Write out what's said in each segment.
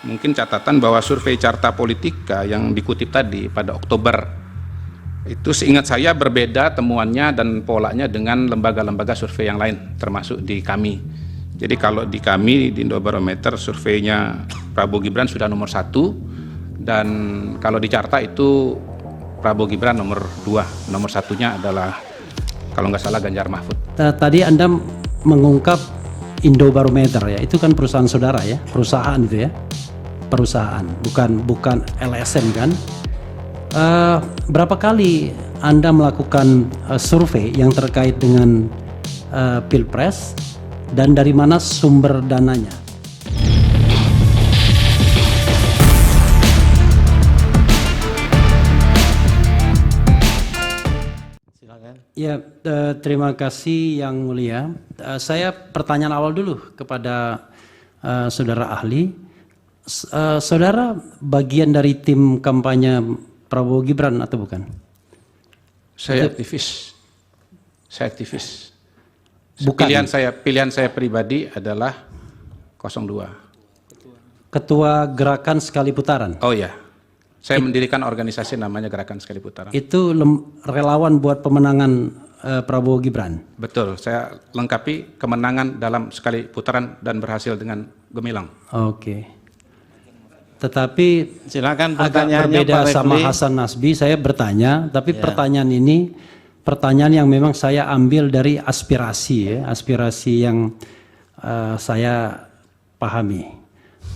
mungkin catatan bahwa survei Carta Politika yang dikutip tadi pada Oktober itu seingat saya berbeda temuannya dan polanya dengan lembaga-lembaga survei yang lain termasuk di kami. Jadi kalau di kami di Indobarometer surveinya Prabowo Gibran sudah nomor 1 dan kalau di Carta itu Prabowo Gibran nomor 2, nomor 1-nya adalah kalau nggak salah Ganjar Mahfud. Tadi Anda mengungkap Indobarometer ya, itu kan perusahaan saudara ya, perusahaan itu ya, perusahaan, bukan LSM kan? Berapa kali Anda melakukan survei yang terkait dengan Pilpres dan dari mana sumber dananya? Silakan. Ya, terima kasih Yang Mulia. Saya pertanyaan awal dulu kepada saudara ahli. Saudara bagian dari tim kampanye Prabowo Gibran atau bukan? Saya aktivis. Saya aktivis. Bukan. Pilihan saya pribadi adalah 02. Ketua Gerakan Sekali Putaran. Oh ya. Saya mendirikan organisasi namanya Gerakan Sekali Putaran. Itu relawan buat pemenangan Prabowo Gibran. Betul, saya lengkapi kemenangan dalam sekali putaran dan berhasil dengan gemilang. Oke. Tetapi Silakan agak pertanyaannya berbeda Pak sama Refli. Hasan Nasbi. Saya bertanya, tapi pertanyaan ini pertanyaan yang memang saya ambil dari aspirasi ya, aspirasi yang saya pahami.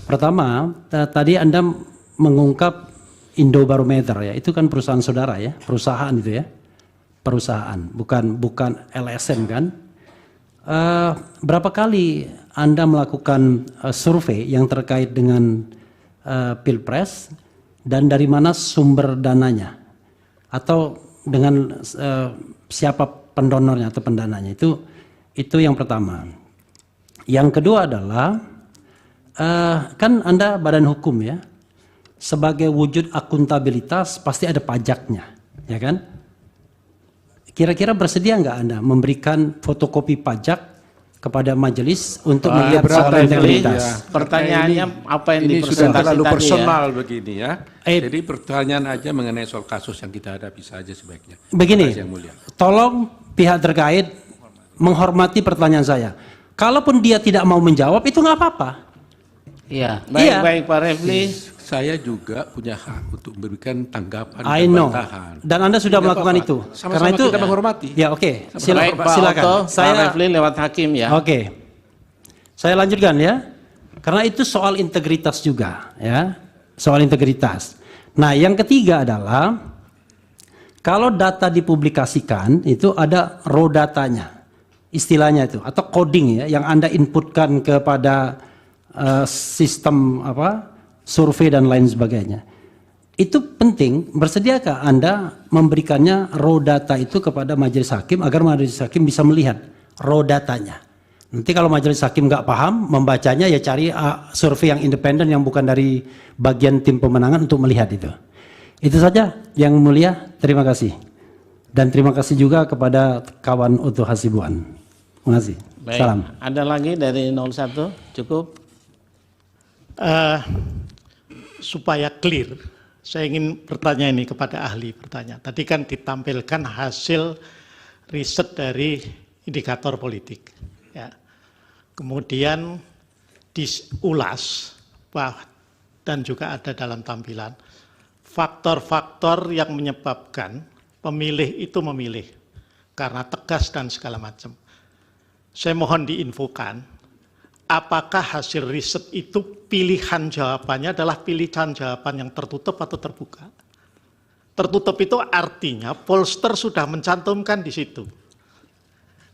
Pertama, tadi Anda mengungkap Indobarometer ya, itu kan perusahaan saudara ya, perusahaan itu ya, perusahaan, bukan LSM kan? Berapa kali Anda melakukan survei yang terkait dengan Pilpres dan dari mana sumber dananya atau dengan siapa pendonornya atau pendananya? Itu yang pertama. Yang kedua adalah kan Anda badan hukum ya, sebagai wujud akuntabilitas pasti ada pajaknya, ya kan? Kira-kira bersedia nggak Anda memberikan fotokopi pajak kepada majelis untuk melihat soal integritas? Ya. Pertanyaannya apa yang ini sudah dipresentasi terlalu tadi personal begini ya. Eh. Jadi pertanyaan aja mengenai soal kasus yang kita hadapi saja sebaiknya. Begini, Terima kasih, Yang Mulia. tolong pihak terkait menghormati pertanyaan saya. Kalaupun dia tidak mau menjawab itu nggak apa-apa. Iya, Iya. baik Pak Refli. Saya juga punya hak untuk memberikan tanggapan I dan know. bantahan. Dan Anda sudah Tidak melakukan apa-apa. itu. Sama-sama Karena itu kita menghormati. Ya oke. Baik Pak Silakan. Otto, Pak Refli lewat hakim ya. Oke. Saya lanjutkan ya. Karena itu soal integritas juga ya. Soal integritas. Nah, yang ketiga adalah kalau data dipublikasikan itu ada raw datanya. Istilahnya itu atau coding ya yang Anda inputkan kepada sistem survei dan lain sebagainya. Itu penting, bersediakah Anda memberikannya raw data itu kepada majelis hakim agar majelis hakim bisa melihat raw datanya. Nanti kalau majelis hakim nggak paham membacanya ya cari survei yang independen yang bukan dari bagian tim pemenangan untuk melihat itu. Itu saja Yang Mulia, terima kasih. Dan terima kasih juga kepada kawan Utuh Hasibuan. Terima kasih. Baik. Salam. Ada lagi dari 01? Cukup? Supaya clear, saya ingin bertanya ini kepada ahli bertanya. Tadi kan ditampilkan hasil riset dari indikator politik. Ya. Kemudian diulas dan juga ada dalam tampilan faktor-faktor yang menyebabkan pemilih itu memilih karena tegas dan segala macam. Saya mohon diinfokan, apakah hasil riset itu pilihan jawabannya adalah pilihan jawaban yang tertutup atau terbuka? Tertutup itu artinya pollster sudah mencantumkan di situ.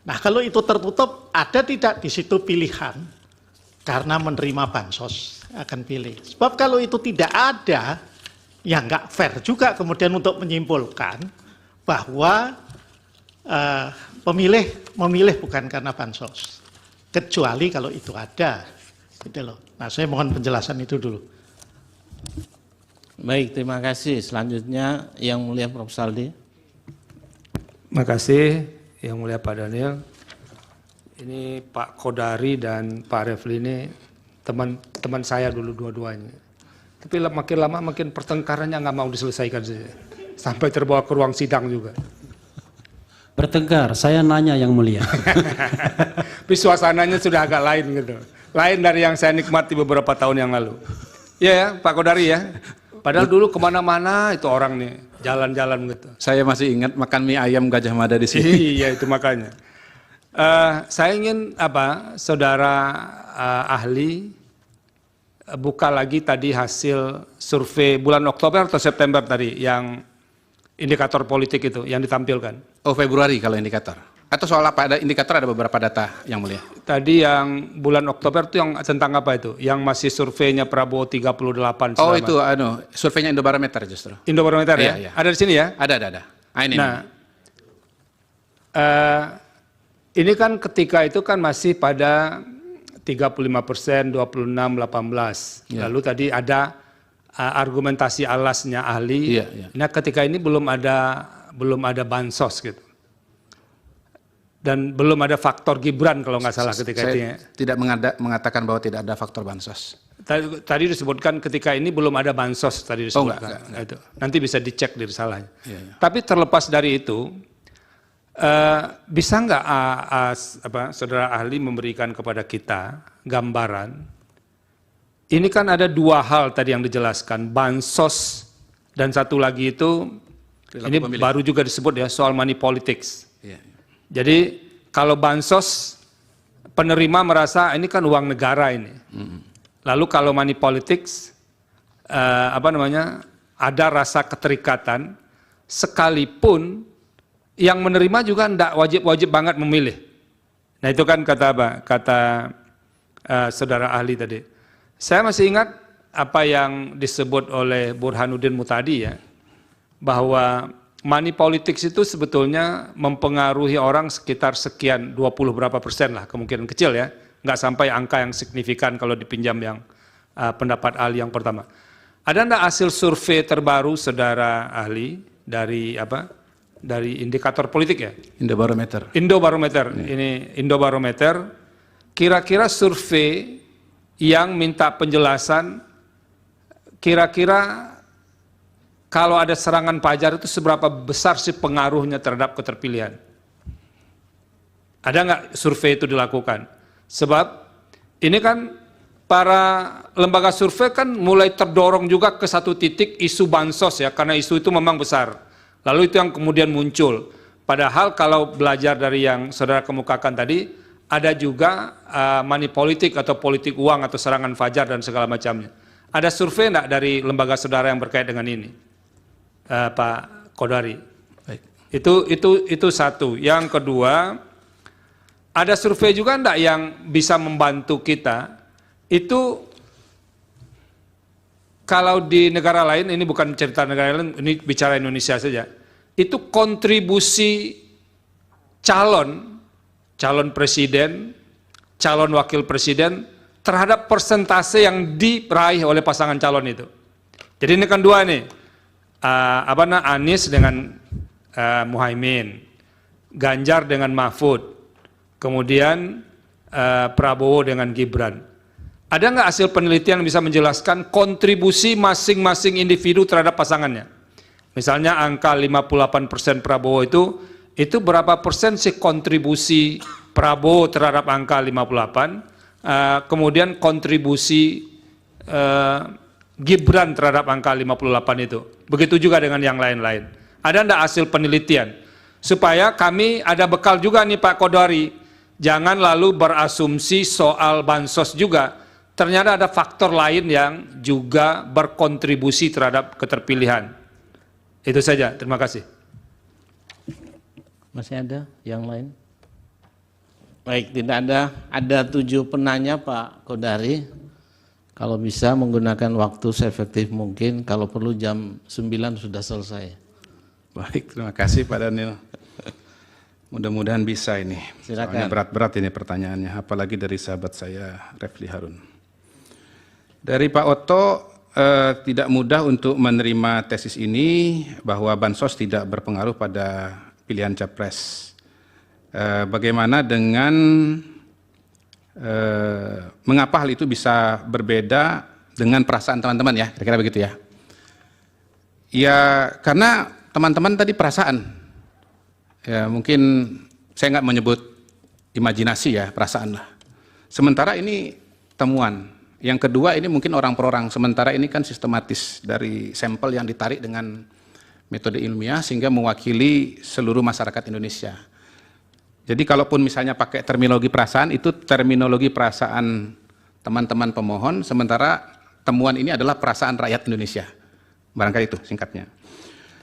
Nah, kalau itu tertutup, ada tidak di situ pilihan karena menerima bansos akan pilih. Sebab kalau itu tidak ada, ya nggak fair juga kemudian untuk menyimpulkan bahwa pemilih memilih bukan karena bansos. Kecuali kalau itu ada, gitu loh. Nah, saya mohon penjelasan itu dulu. Baik, terima kasih. Selanjutnya Yang Mulia Prof. Saldi. Terima kasih Yang Mulia Pak Daniel. Ini Pak Kodari dan Pak Refli ini teman saya dulu dua-duanya. Tapi makin lama makin pertengkarannya nggak mau diselesaikan saja. Sampai terbawa ke ruang sidang juga. Bertengkar, saya nanya yang mulia. Tapi suasananya sudah agak lain gitu. Lain dari yang saya nikmati beberapa tahun yang lalu. Iya ya, Pak Kodari ya. Padahal dulu kemana-mana itu orang nih jalan-jalan gitu. Saya masih ingat makan mie ayam Gajah Mada di sini. Iya itu makanya. Saya ingin saudara ahli buka lagi tadi hasil survei bulan Oktober atau September tadi yang indikator politik itu yang ditampilkan. Oh, Februari kalau indikator. Atau soal apa? Ada indikator, ada beberapa data yang mulia. Tadi yang bulan Oktober itu yang tentang apa itu? Yang masih surveinya Prabowo 38. Oh, itu surveinya Indobarometer justru. Indobarometer ya? Iya. Ada di sini ya? Ada. Ini. Nah, ini kan ketika itu kan masih pada 35%, 26, 18. Ya. Lalu tadi ada argumentasi alasnya ahli. Iya. Nah, ketika ini belum ada bansos gitu. Dan belum ada faktor Gibran kalau nggak salah ketika itu ya. Saya tidak mengatakan bahwa tidak ada faktor bansos. Tadi disebutkan ketika ini belum ada bansos tadi disebutkan. enggak. Itu. Nanti bisa dicek di risalahnya. Iya. Tapi terlepas dari itu, bisa nggak saudara ahli memberikan kepada kita gambaran? Ini kan ada dua hal tadi yang dijelaskan, bansos dan satu lagi itu ini pemilih. baru juga disebut ya soal money politics. Iya. Jadi kalau bansos penerima merasa ini kan uang negara ini. Lalu kalau money politics ada rasa keterikatan sekalipun yang menerima juga tidak wajib banget memilih. Nah itu kan kata saudara ahli tadi. Saya masih ingat apa yang disebut oleh Burhanuddin Mutadi ya, bahwa money politics itu sebetulnya mempengaruhi orang sekitar sekian 20 berapa persen lah, kemungkinan kecil ya, nggak sampai angka yang signifikan kalau dipinjam yang pendapat ahli yang pertama. Ada enggak hasil survei terbaru saudara ahli dari indikator politik ya? Indobarometer. Indobarometer. Ini Indobarometer. Kira-kira survei yang minta penjelasan kira-kira kalau ada serangan pajar itu seberapa besar sih pengaruhnya terhadap keterpilihan? Ada nggak survei itu dilakukan? Sebab ini kan para lembaga survei kan mulai terdorong juga ke satu titik isu bansos ya, karena isu itu memang besar. Lalu itu yang kemudian muncul. Padahal kalau belajar dari yang saudara kemukakan tadi, ada juga money politik atau politik uang atau serangan fajar dan segala macamnya. Ada survei enggak dari lembaga saudara yang berkait dengan ini? Pak Kodari. Baik. Itu satu. Yang kedua, ada survei juga enggak yang bisa membantu kita? Itu kalau di negara lain, ini bukan cerita negara lain, ini bicara Indonesia saja. Itu kontribusi calon presiden, calon wakil presiden terhadap persentase yang diraih oleh pasangan calon itu. Jadi ini kan dua nih. Anies dengan Muhaimin, Ganjar dengan Mahfud, kemudian Prabowo dengan Gibran. Ada nggak hasil penelitian yang bisa menjelaskan kontribusi masing-masing individu terhadap pasangannya? Misalnya angka 58% Prabowo itu berapa persen sih kontribusi Prabowo terhadap angka 58, kemudian kontribusi Gibran terhadap angka 58 itu. Begitu juga dengan yang lain-lain. Ada enggak hasil penelitian? Supaya kami ada bekal juga nih Pak Kodari. Jangan lalu berasumsi soal bansos juga. Ternyata ada faktor lain yang juga berkontribusi terhadap keterpilihan. Itu saja, terima kasih. Masih ada yang lain? Baik, tidak ada. Ada 7 penanya Pak Kodari. Kalau bisa menggunakan waktu seefektif mungkin, kalau perlu jam 9 sudah selesai. Baik, terima kasih Pak Daniel. Mudah-mudahan bisa ini. Silakan. Soalnya berat-berat ini pertanyaannya, apalagi dari sahabat saya Refli Harun. Dari Pak Otto, tidak mudah untuk menerima tesis ini bahwa bansos tidak berpengaruh pada pilihan capres. Bagaimana dengan Mengapa hal itu bisa berbeda dengan perasaan teman-teman ya, kira-kira begitu ya. Ya karena teman-teman tadi perasaan, ya mungkin saya nggak menyebut imajinasi ya, perasaan lah. Sementara ini temuan. Yang kedua ini mungkin orang per orang, sementara ini kan sistematis dari sampel yang ditarik dengan metode ilmiah sehingga mewakili seluruh masyarakat Indonesia. Jadi kalaupun misalnya pakai terminologi perasaan, itu terminologi perasaan teman-teman pemohon, sementara temuan ini adalah perasaan rakyat Indonesia. Barangkali itu singkatnya.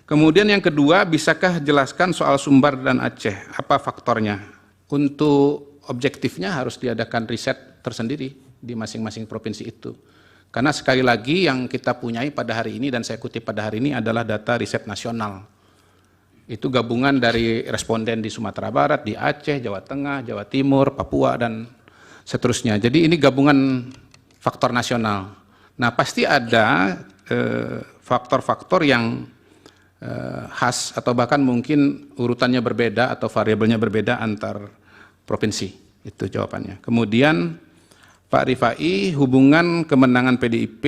Kemudian yang kedua, bisakah jelaskan soal Sumbar dan Aceh, apa faktornya? Untuk objektifnya harus diadakan riset tersendiri di masing-masing provinsi itu. Karena sekali lagi yang kita punyai pada hari ini dan saya kutip pada hari ini adalah data riset nasional. Itu gabungan dari responden di Sumatera Barat, di Aceh, Jawa Tengah, Jawa Timur, Papua, dan seterusnya. Jadi ini gabungan faktor nasional. Nah pasti ada faktor-faktor yang khas atau bahkan mungkin urutannya berbeda atau variabelnya berbeda antar provinsi. Itu jawabannya. Kemudian Pak Rifai, hubungan kemenangan PDIP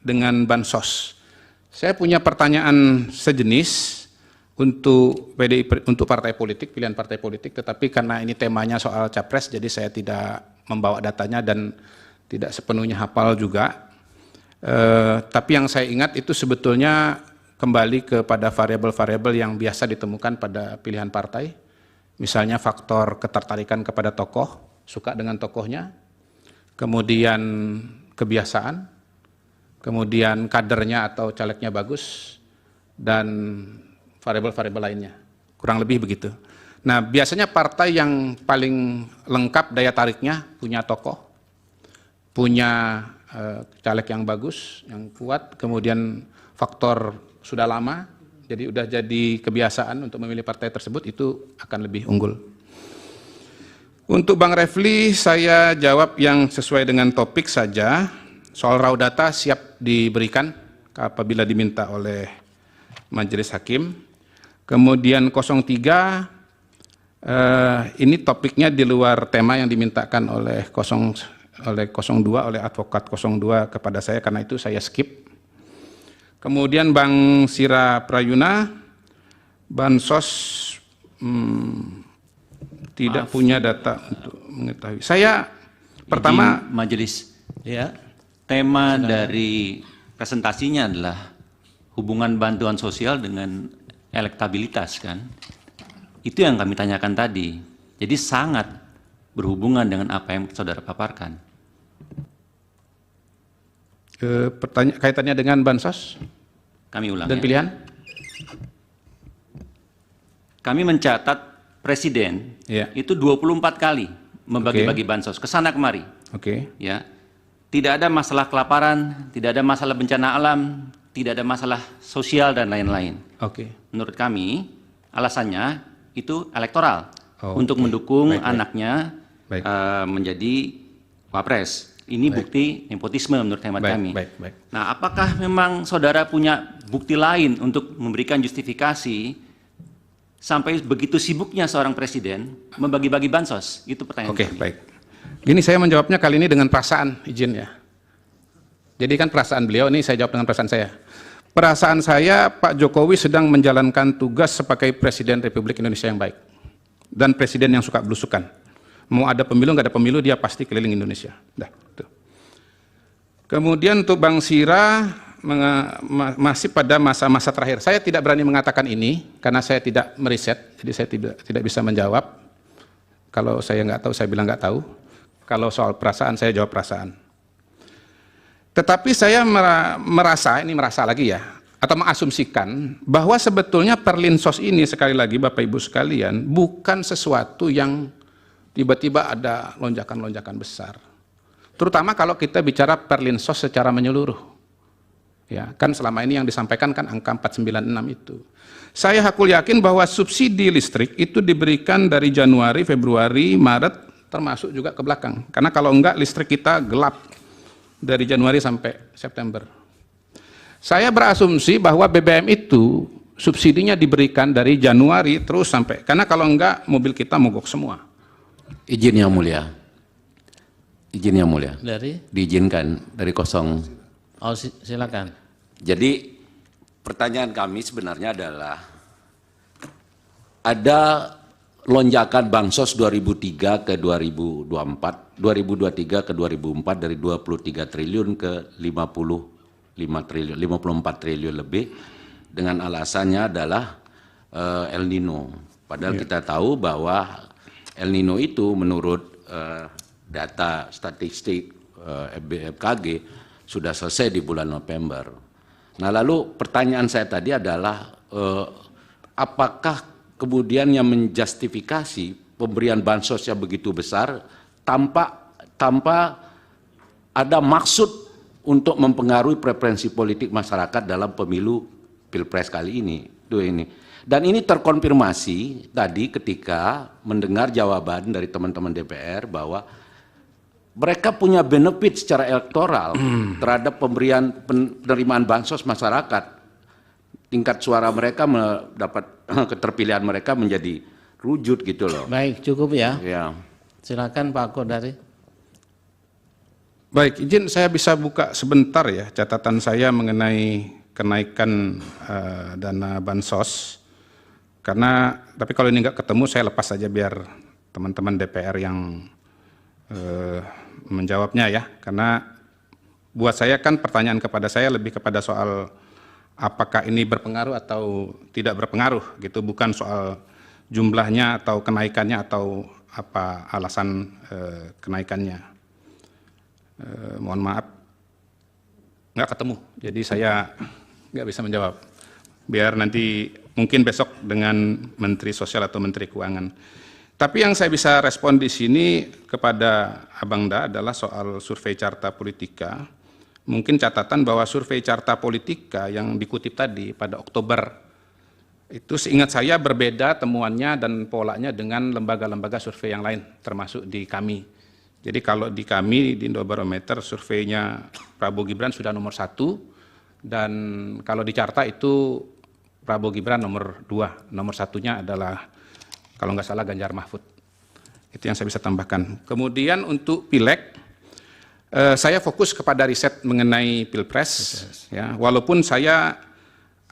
dengan Bansos. Saya punya pertanyaan sejenis untuk PDIP, untuk partai politik, pilihan partai politik, tetapi karena ini temanya soal capres, jadi saya tidak membawa datanya dan tidak sepenuhnya hafal juga. Tapi yang saya ingat itu sebetulnya kembali kepada variabel-variabel yang biasa ditemukan pada pilihan partai. Misalnya faktor ketertarikan kepada tokoh, suka dengan tokohnya, kemudian kebiasaan, kemudian kadernya atau calegnya bagus, dan variabel-variabel lainnya. Kurang lebih begitu. Nah, biasanya partai yang paling lengkap daya tariknya punya tokoh, punya caleg yang bagus, yang kuat, kemudian faktor sudah lama, jadi udah jadi kebiasaan untuk memilih partai tersebut, itu akan lebih unggul. Untuk Bang Refli, saya jawab yang sesuai dengan topik saja. Soal raw data siap diberikan apabila diminta oleh Majelis Hakim. Kemudian 03, ini topiknya di luar tema yang dimintakan oleh 02, oleh advokat 02 kepada saya, karena itu saya skip. Kemudian Bang Sira Prayuna, Bansos tidak punya data untuk mengetahui. Saya pertama Majelis, Ya, tema dari presentasinya adalah hubungan bantuan sosial dengan elektabilitas kan. Itu yang kami tanyakan tadi. Jadi sangat berhubungan dengan apa yang saudara paparkan. kaitannya dengan Bansos Kami ulang dan ya. pilihan. Kami mencatat Presiden Ya. itu 24 kali membagi-bagi bansos ke sana kemari. Oke. Ya. Tidak ada masalah kelaparan, tidak ada masalah bencana alam, tidak ada masalah sosial dan lain-lain. Oke. Menurut kami alasannya itu elektoral Oh, untuk oke. mendukung Baik, baik. anaknya Baik. menjadi wapres. Ini bukti nepotisme menurut hemat Baik, kami. baik, baik. Nah, apakah memang saudara punya bukti lain untuk memberikan justifikasi sampai begitu sibuknya seorang presiden membagi-bagi bansos? Itu pertanyaan Oke, kami. baik. Gini, saya menjawabnya kali ini dengan perasaan, izin ya. Jadi kan perasaan beliau, ini saya jawab dengan perasaan saya. Perasaan saya, Pak Jokowi sedang menjalankan tugas sebagai Presiden Republik Indonesia yang baik. Dan Presiden yang suka belusukan. Mau ada pemilu, nggak ada pemilu, dia pasti keliling Indonesia. Dah, tuh. Kemudian untuk Bang Sira, masih pada masa-masa terakhir. Saya tidak berani mengatakan ini, karena saya tidak meriset, jadi saya tidak bisa menjawab. Kalau saya nggak tahu, saya bilang nggak tahu. Kalau soal perasaan, saya jawab perasaan. Tetapi saya merasa lagi ya, atau mengasumsikan bahwa sebetulnya Perlinsos ini, sekali lagi Bapak Ibu sekalian, bukan sesuatu yang tiba-tiba ada lonjakan-lonjakan besar. Terutama kalau kita bicara Perlinsos secara menyeluruh. Ya, kan selama ini yang disampaikan kan angka 496 itu. Saya hakul yakin bahwa subsidi listrik itu diberikan dari Januari, Februari, Maret, termasuk juga ke belakang. Karena kalau enggak listrik kita gelap dari Januari sampai September. Saya berasumsi bahwa BBM itu subsidinya diberikan dari Januari terus sampai, karena kalau enggak mobil kita mogok semua. Izin Yang Mulia, Izin yang mulia. Dari? Diizinkan dari kosong. Oh, silakan. Jadi pertanyaan kami sebenarnya adalah ada lonjakan bansos 2003 ke 2024, 2023 ke 2004 dari 23 triliun ke 55 triliun, 54 triliun lebih dengan alasannya adalah El Nino. Padahal kita tahu bahwa El Nino itu menurut data statistik BMKG sudah selesai di bulan November. Nah, lalu pertanyaan saya tadi adalah apakah kemudian yang menjustifikasi pemberian bansos yang begitu besar tanpa ada maksud untuk mempengaruhi preferensi politik masyarakat dalam pemilu Pilpres kali ini. Dan ini terkonfirmasi tadi ketika mendengar jawaban dari teman-teman DPR bahwa mereka punya benefit secara elektoral terhadap penerimaan bansos masyarakat. Tingkat suara mereka mendapat keterpilihan mereka menjadi rujut gitu loh. Baik, cukup ya. Ya. Silakan Pak Kodari. Baik, izin saya bisa buka sebentar ya catatan saya mengenai kenaikan dana bansos. Karena tapi kalau ini nggak ketemu saya lepas saja biar teman-teman DPR yang menjawabnya ya. Karena buat saya kan pertanyaan kepada saya lebih kepada soal apakah ini berpengaruh atau tidak berpengaruh gitu, bukan soal jumlahnya atau kenaikannya atau apa alasan kenaikannya. Mohon maaf nggak ketemu, jadi saya nggak bisa menjawab. Biar nanti mungkin besok dengan Menteri Sosial atau Menteri Keuangan. Tapi yang saya bisa respon di sini kepada Abang Da adalah soal survei Carta Politika. Mungkin catatan bahwa survei Carta Politika yang dikutip tadi pada Oktober itu seingat saya berbeda temuannya dan polanya dengan lembaga-lembaga survei yang lain termasuk di kami. Jadi kalau di kami di Indobarometer surveinya Prabowo Gibran sudah nomor 1 dan kalau di Carta itu Prabowo Gibran nomor 2, nomor 1-nya adalah kalau nggak salah Ganjar Mahfud. Itu yang saya bisa tambahkan. Kemudian untuk Pileg saya fokus kepada riset mengenai Pilpres, ya, walaupun saya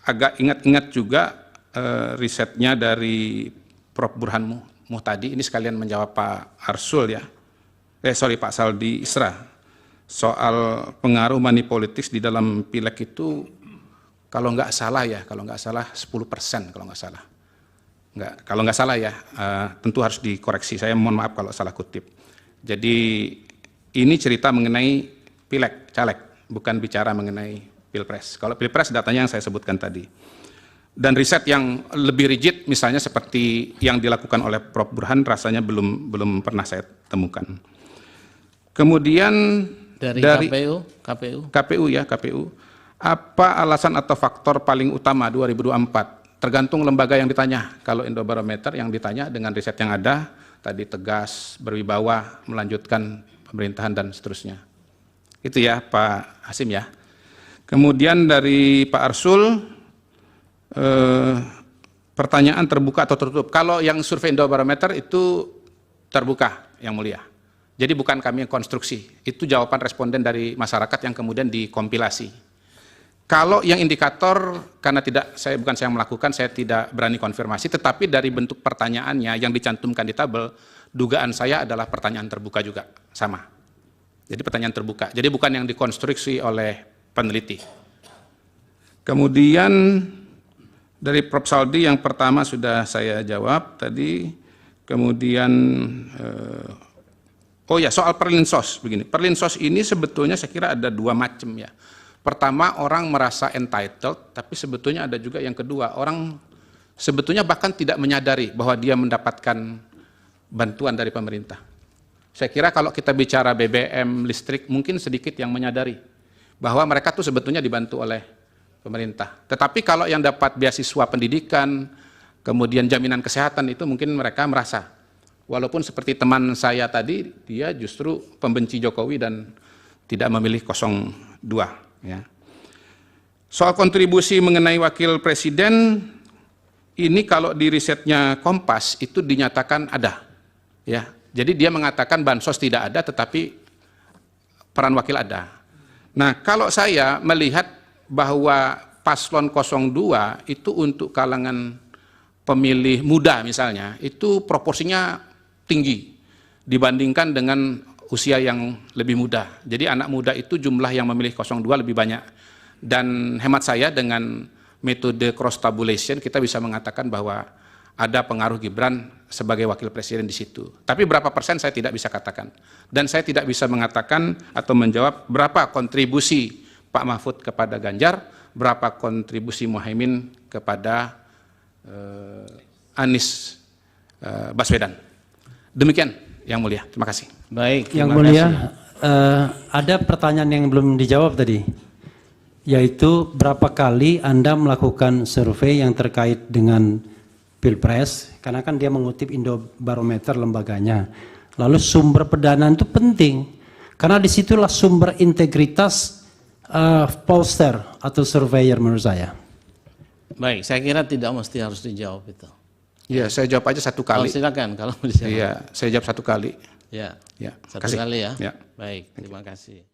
agak ingat-ingat juga risetnya dari Prof. Burhan Muhtadi, ini sekalian menjawab Pak Arsul ya, Pak Saldi Isra, soal pengaruh money politics di dalam Pileg itu kalau nggak salah 10% kalau nggak salah. Kalau nggak salah ya, tentu harus dikoreksi, saya mohon maaf kalau salah kutip. Jadi ini cerita mengenai Pileg, Caleg, bukan bicara mengenai Pilpres. Kalau Pilpres datanya yang saya sebutkan tadi. Dan riset yang lebih rigid misalnya seperti yang dilakukan oleh Prof. Burhan rasanya belum pernah saya temukan. Kemudian Dari KPU ya, KPU. Apa alasan atau faktor paling utama 2024? Tergantung lembaga yang ditanya. Kalau Indobarometer yang ditanya dengan riset yang ada, tadi tegas, berwibawa, melanjutkan pemerintahan dan seterusnya. Itu ya Pak Hasim ya. Kemudian dari Pak Arsul, pertanyaan terbuka atau tertutup. Kalau yang survei Indobarometer itu terbuka yang mulia. Jadi bukan kami yang konstruksi, itu jawaban responden dari masyarakat yang kemudian dikompilasi. Kalau yang indikator, karena bukan saya yang melakukan, saya tidak berani konfirmasi, tetapi dari bentuk pertanyaannya yang dicantumkan di tabel, dugaan saya adalah pertanyaan terbuka juga, sama. Jadi pertanyaan terbuka, jadi bukan yang dikonstruksi oleh peneliti. Kemudian dari Prof. Saldi yang pertama sudah saya jawab tadi, kemudian soal perlinsos begini. Perlinsos ini sebetulnya saya kira ada dua macam ya. Pertama, orang merasa entitled, tapi sebetulnya ada juga yang kedua, orang sebetulnya bahkan tidak menyadari bahwa dia mendapatkan bantuan dari pemerintah. Saya kira kalau kita bicara BBM, listrik, mungkin sedikit yang menyadari bahwa mereka tuh sebetulnya dibantu oleh pemerintah. Tetapi kalau yang dapat beasiswa pendidikan, kemudian jaminan kesehatan itu mungkin mereka merasa. Walaupun seperti teman saya tadi, dia justru pembenci Jokowi dan tidak memilih 02. Ya. Soal kontribusi mengenai wakil presiden, ini kalau di risetnya Kompas itu dinyatakan ada. Ya. Jadi dia mengatakan bansos tidak ada, tetapi peran wakil ada. Nah, kalau saya melihat bahwa paslon 02 itu untuk kalangan pemilih muda misalnya, itu proporsinya tinggi dibandingkan dengan usia yang lebih muda. Jadi anak muda itu jumlah yang memilih 02 lebih banyak. Dan hemat saya dengan metode cross tabulation kita bisa mengatakan bahwa ada pengaruh Gibran sebagai wakil presiden di situ. Tapi berapa persen saya tidak bisa katakan. Dan saya tidak bisa mengatakan atau menjawab berapa kontribusi Pak Mahfud kepada Ganjar, berapa kontribusi Muhaimin kepada Anies Baswedan. Demikian yang mulia. Terima kasih. Baik, Yang terima mulia, kasih. ada pertanyaan yang belum dijawab tadi, yaitu berapa kali Anda melakukan survei yang terkait dengan Pilpres, karena kan dia mengutip Indobarometer lembaganya. Lalu sumber pendanaan itu penting, karena disitulah sumber integritas pollster atau surveyor menurut saya. Baik, saya kira tidak mesti harus dijawab itu. Iya, saya jawab aja satu kali. Silakan kalau mau dijawab. Iya, saya jawab satu kali. Ya, Ya, satu kasih. kali ya. Ya. Baik, terima kasih.